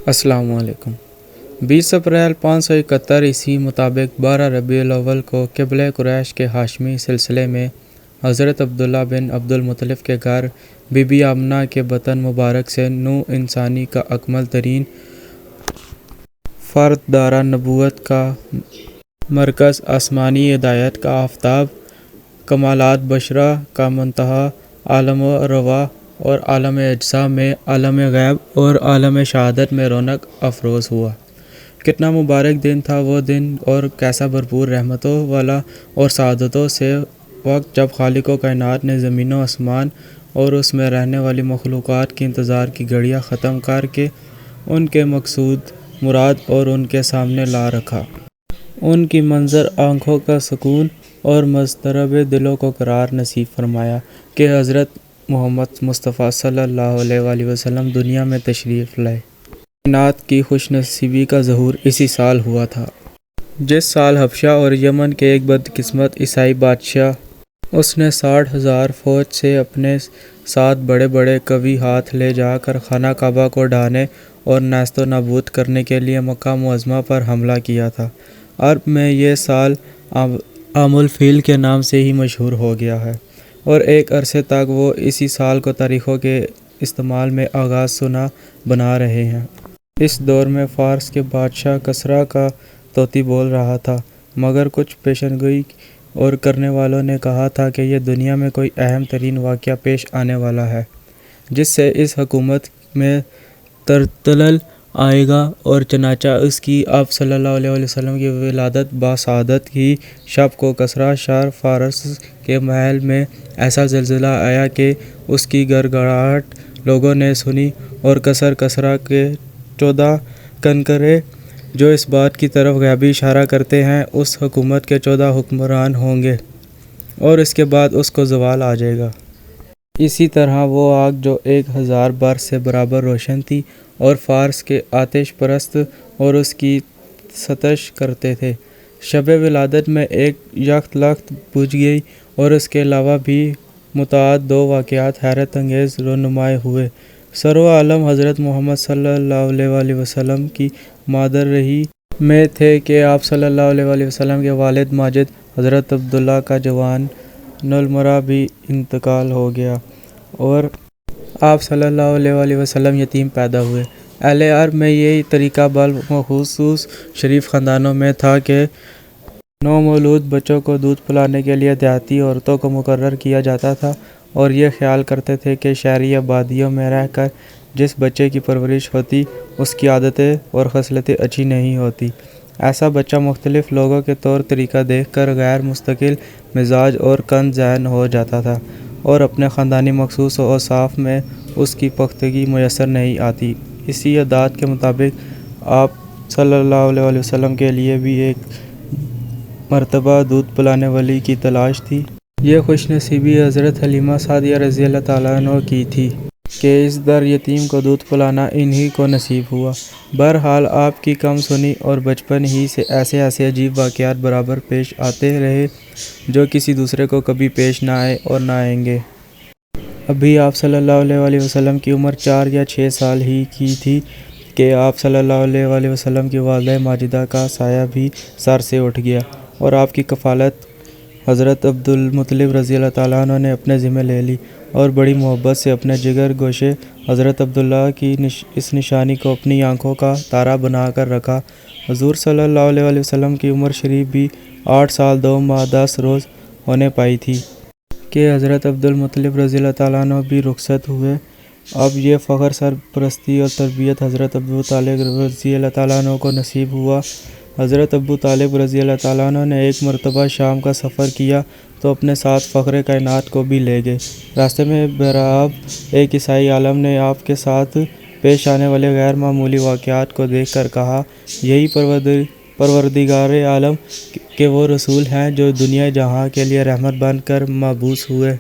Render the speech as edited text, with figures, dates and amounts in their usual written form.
السلام علیکم۔ 20 اپریل 571 عیسوی مطابق 12 ربیع الاول کو قبلہ قریش کے ہاشمی سلسلے میں حضرت عبداللہ بن عبد المطلب کے گھر بی بی آمنہ کے بطن مبارک سے نوع انسانی کا اکمل ترین فرد دارا نبوت کا مرکز، آسمانی ہدایت کا آفتاب، کمالات بشرہ کا منتہا، عالم ارواح اور عالم اجزا میں عالم غیب اور عالم شہادت میں رونق افروز ہوا۔ کتنا مبارک دن تھا وہ دن، اور کیسا بھرپور رحمتوں والا اور سعادتوں سے وقت، جب خالق و کائنات نے زمین و آسمان اور اس میں رہنے والی مخلوقات کی انتظار کی گھڑیاں ختم کر کے ان کے مقصود مراد اور ان کے سامنے لا رکھا۔ ان کی منظر آنکھوں کا سکون اور مضطرب دلوں کو قرار نصیب فرمایا کہ حضرت محمد مصطفیٰ صلی اللہ علیہ وآلہ وسلم دنیا میں تشریف لائے۔ کائنات کی خوش نصیبی کا ظہور اسی سال ہوا تھا، جس سال حبشہ اور یمن کے ایک بدقسمت عیسائی بادشاہ، اس نے 60,000 فوج سے اپنے ساتھ بڑے بڑے قوی ہاتھ لے جا کر خانہ کعبہ کو ڈھانے اور نیست و نابود کرنے کے لیے مکہ معظمہ پر حملہ کیا تھا۔ عرب میں یہ سال عام الفیل کے نام سے ہی مشہور ہو گیا ہے، اور ایک عرصے تک وہ اسی سال کو تاریخوں کے استعمال میں آغاز سنا بنا رہے ہیں۔ اس دور میں فارس کے بادشاہ کسریٰ کا طوطی بول رہا تھا، مگر کچھ پیشنگوئی اور کرنے والوں نے کہا تھا کہ یہ دنیا میں کوئی اہم ترین واقعہ پیش آنے والا ہے، جس سے اس حکومت میں ترتلل آئے گا، اور چنانچہ اس کی آپ صلی اللہ علیہ وسلم کی ولادت بسعادت کی شب کو کسریٰ شار فارس کے محل میں ایسا زلزلہ آیا کہ اس کی گڑگڑاہٹ لوگوں نے سنی، اور کسریٰ کے 14 کنکرے، جو اس بات کی طرف غیبی اشارہ کرتے ہیں اس حکومت کے 14 حکمران ہوں گے، اور اس کے بعد اس کو زوال آ جائے گا۔ اسی طرح وہ آگ جو 1000 برس سے برابر روشن تھی اور فارس کے آتش پرست اور اس کی ستائش کرتے تھے، شب ولادت میں ایک یک لخت بجھ گئی، اور اس کے علاوہ بھی متعدد 2 واقعات حیرت انگیز رونمائی ہوئے۔ سرو عالم حضرت محمد صلی اللہ علیہ وآلہ وسلم کی مادر رحی میں تھے کہ آپ صلی اللہ علیہ وآلہ وسلم کے والد ماجد حضرت عبداللہ کا جوان العمر بھی انتقال ہو گیا، اور آپ صلی اللہ علیہ وآلہ وسلم یتیم پیدا ہوئے۔ اہل عرب میں یہ طریقہ بالخصوص شریف خاندانوں میں تھا کہ نومولود بچوں کو دودھ پلانے کے لیے دیہاتی عورتوں کو مقرر کیا جاتا تھا، اور یہ خیال کرتے تھے کہ شہری آبادیوں میں رہ کر جس بچے کی پرورش ہوتی اس کی عادتیں اور خصلتیں اچھی نہیں ہوتی۔ ایسا بچہ مختلف لوگوں کے طور طریقہ دیکھ کر غیر مستقل مزاج اور کند ذہن ہو جاتا تھا، اور اپنے خاندانی مخصوص اوصاف میں اس کی پختگی میسر نہیں آتی۔ اسی عادات کے مطابق آپ صلی اللہ علیہ وآلہ وسلم کے لیے بھی ایک مرتبہ دودھ پلانے والی کی تلاش تھی۔ یہ خوش نصیبی حضرت حلیمہ سعدیہ رضی اللہ تعالیٰ عنہ کی تھی کہ اس در یتیم کو دودھ پلانا انہی کو نصیب ہوا۔ بہرحال آپ کی کم سنی اور بچپن ہی سے ایسے عجیب واقعات برابر پیش آتے رہے جو کسی دوسرے کو کبھی پیش نہ آئے اور نہ آئیں گے۔ ابھی آپ صلی اللہ علیہ وآلہ وسلم کی عمر 4 یا 6 سال ہی کی تھی کہ آپ صلی اللہ علیہ وآلہ وسلم کی والدہ ماجدہ کا سایہ بھی سر سے اٹھ گیا، اور آپ کی کفالت حضرت عبد المطلب رضی اللہ تعالیٰ عنہ نے اپنے ذمہ لے لی، اور بڑی محبت سے اپنے جگر گوشے حضرت عبداللہ کی اس نشانی کو اپنی آنکھوں کا تارا بنا کر رکھا۔ حضور صلی اللہ علیہ وآلہ وسلم کی عمر شریف بھی 8 سال 2 ماہ 10 روز ہونے پائی تھی کہ حضرت عبد المطلب رضی اللہ تعالیٰ عنہ بھی رخصت ہوئے۔ اب یہ فخر، سرپرستی اور تربیت حضرت ابو طالب رضی اللہ تعالیٰ عنہ کو نصیب ہوا۔ حضرت ابو طالب رضی اللہ تعالیٰ عنہ نے ایک مرتبہ شام کا سفر کیا تو اپنے ساتھ فخر کائنات کو بھی لے گئے۔ راستے میں بہرحال ایک عیسائی عالم نے آپ کے ساتھ پیش آنے والے غیر معمولی واقعات کو دیکھ کر کہا، یہی پروردگار عالم کے وہ رسول ہیں جو دنیا جہاں کے لیے رحمت بن کر مبعوث ہوئے۔